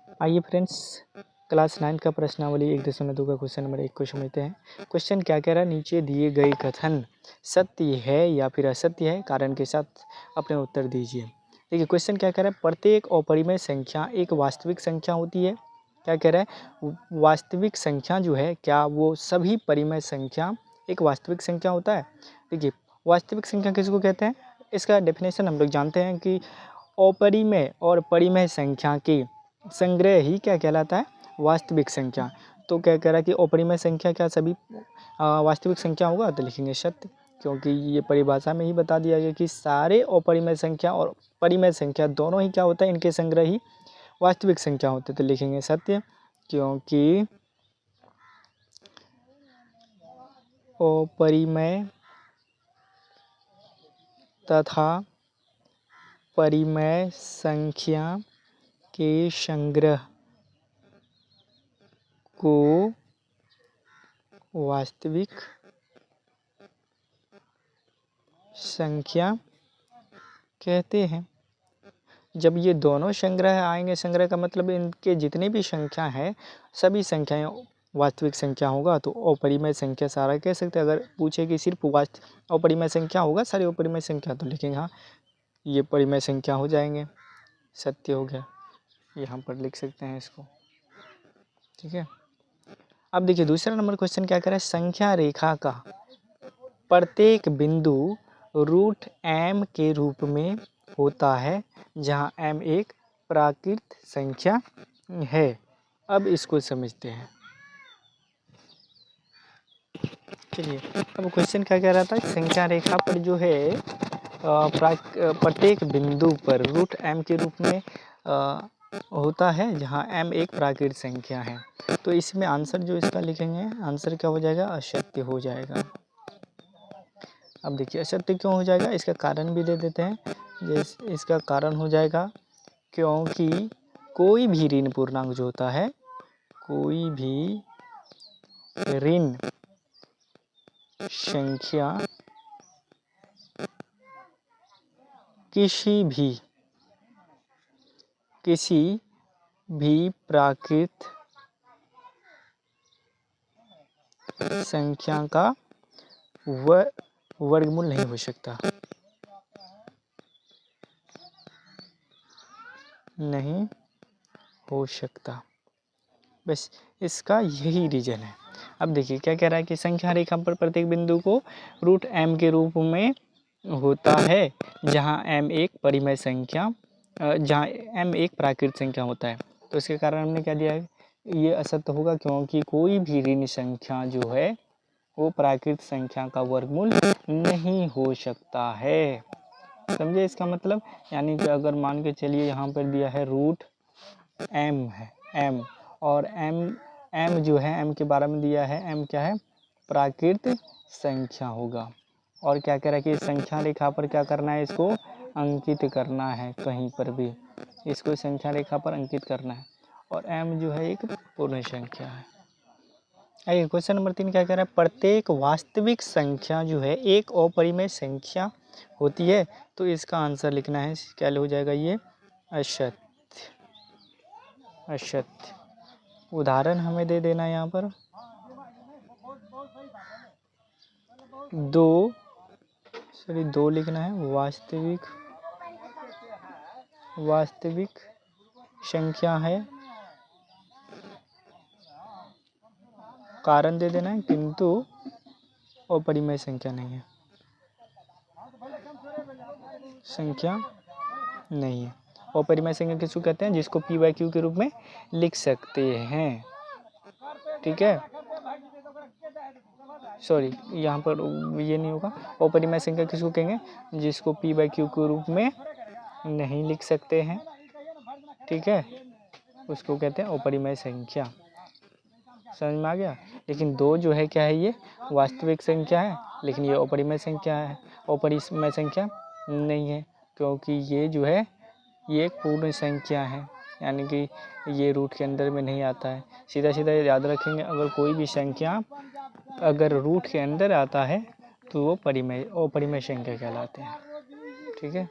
आइए friends, class 9 का प्रश्नावली 1.2 का क्वेश्चन नंबर 1 को समझते हैं। क्वेश्चन क्या कह रहा है, नीचे दिए गए कथन सत्य है या फिर असत्य है, कारण के साथ अपने उत्तर दीजिए। देखिए क्वेश्चन क्या कह रहा है, प्रत्येक अपरिमेय संख्या एक वास्तविक संख्या होती है। क्या कह रहा है, वास्तविक संख्या जो है क्या वो सभी परिमेय संख्या एक वास्तविक संख्या होता है। देखिए वास्तविक संख्या किसको कहते हैं, इसका डेफिनेशन हम लोग जानते हैं कि अपरिमेय और परिमेय संख्या के संग्रह ही क्या कहलाता है, वास्तविक संख्या। तो क्या कह रहा है कि अपरिमेय संख्या क्या सभी वास्तविक संख्या होगा, तो लिखेंगे सत्य, क्योंकि ये परिभाषा में ही बता दिया गया कि सारे अपरिमेय संख्या और परिमेय संख्या दोनों ही क्या होता है, इनके संग्रह ही वास्तविक संख्या होते हैं। तो लिखेंगे सत्य, क्योंकि अपरिमेय तथा परिमेय संख्या के संग्रह को वास्तविक संख्या कहते हैं। जब ये दोनों संग्रह आएंगे, संग्रह का मतलब इनके जितने भी संख्या है सभी संख्याएं वास्तविक संख्या होगा, तो अपरिमेय संख्या सारा कह सकते हैं। अगर पूछे कि सिर्फ अपरिमेय संख्या होगा सारी अपरिमेय संख्या, तो लिखेंगे हाँ ये परिमेय संख्या हो जाएंगे, सत्य हो गया, यहाँ पर लिख सकते हैं इसको। ठीक है, अब देखिए दूसरा नंबर क्वेश्चन क्या कह रहा है, संख्या रेखा का प्रत्येक बिंदु रूट m के रूप में होता है जहाँ m एक प्राकृत संख्या है। अब इसको समझते हैं। चलिए, अब क्वेश्चन क्या कह रहा था, संख्या रेखा पर जो है प्रत्येक बिंदु पर रूट m के रूप में होता है जहाँ m एक प्राकृत संख्या है। तो इसमें आंसर जो इसका लिखेंगे, आंसर क्या हो जाएगा, असत्य हो जाएगा। अब देखिए असत्य क्यों हो जाएगा, इसका कारण भी दे देते हैं। इसका कारण हो जाएगा क्योंकि कोई भी ऋण पूर्णांक जो होता है, कोई भी ऋण संख्या किसी भी प्राकृत संख्या का वर्गमूल नहीं हो सकता, नहीं हो सकता। बस इसका यही रीजन है। अब देखिए क्या कह रहा है कि संख्या रेखा पर प्रत्येक बिंदु को रूट m के रूप में होता है जहां m एक परिमेय संख्या, जहां m एक प्राकृत संख्या होता है। तो इसके कारण हमने क्या दिया है, ये असत्य होगा क्योंकि कोई भी ऋण संख्या जो है वो प्राकृत संख्या का वर्गमूल नहीं हो सकता है। समझे इसका मतलब, यानी कि अगर मान के चलिए यहाँ पर दिया है रूट m है, m और m जो है m के बारे में दिया है, m क्या है, प्राकृत संख्या होगा। और क्या कह रहा है कि संख्या रेखा पर क्या करना है, इसको अंकित करना है, कहीं पर भी इसको संख्या रेखा पर अंकित करना है। और m जो है एक पूर्ण संख्या है। आइए क्वेश्चन नंबर 3 क्या कह रहा है, प्रत्येक वास्तविक संख्या जो है एक अपरिमेय संख्या होती है। तो इसका आंसर लिखना है, क्या हो जाएगा, ये असत्य। असत्य उदाहरण हमें दे देना है यहाँ पर, दो लिखना है, वास्तविक संख्या है, कारण दे देना है, किंतु अपरिमेय संख्या नहीं है, संख्या नहीं है। अपरिमेय संख्या किसको कहते हैं, जिसको p/q के रूप में लिख सकते हैं। ठीक है, सॉरी यहाँ पर ये नहीं होगा। अपरिमेय संख्या किसको कहेंगे, जिसको p/q के रूप में नहीं लिख सकते हैं। ठीक है, उसको कहते हैं अपरिमेय संख्या। समझ में आ गया। लेकिन दो जो है क्या है, ये वास्तविक संख्या है, लेकिन ये अपरिमेय संख्या है, अपरिमेय संख्या नहीं है, क्योंकि ये जो है ये एक पूर्ण संख्या है, यानी कि ये रूट के अंदर में नहीं आता है। सीधा सीधा याद रखेंगे, अगर कोई भी संख्या अगर रूट के अंदर आता है तो वो अपरिमेय संख्या कहलाते हैं। ठीक है।